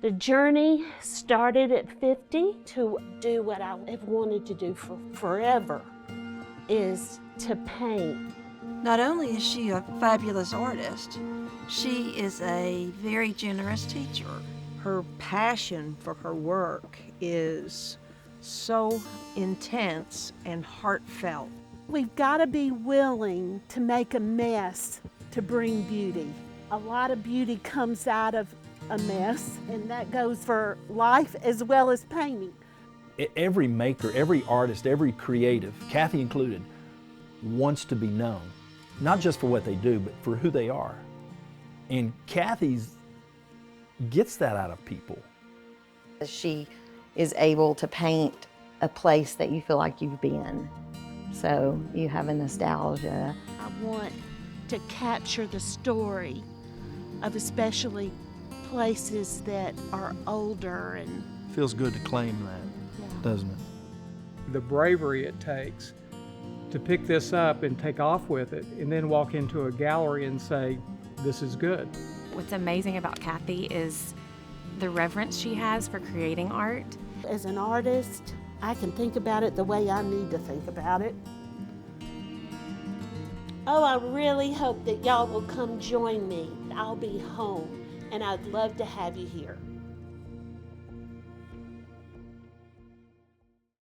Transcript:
The journey started at 50 to do what I have wanted to do for forever, is to paint. Not only is she a fabulous artist, she is a very generous teacher. Her passion for her work is so intense and heartfelt. We've got to be willing to make a mess to bring beauty. A lot of beauty comes out of a mess, and that goes for life as well as painting. Every maker, every artist, every creative, Kathie included, wants to be known, not just for what they do, but for who they are. And Kathie gets that out of people. She is able to paint a place that you feel like you've been. So you have a nostalgia. I want to capture the story of especially places that are older and Feels good to claim that, doesn't it? The bravery it takes to pick this up and take off with it and then walk into a gallery and say, this is good. What's amazing about Kathie is the reverence she has for creating art. As an artist, I can think about it the way I need to think about it. oh, I really hope that y'all will come join me. I'll be home and I'd love to have you here.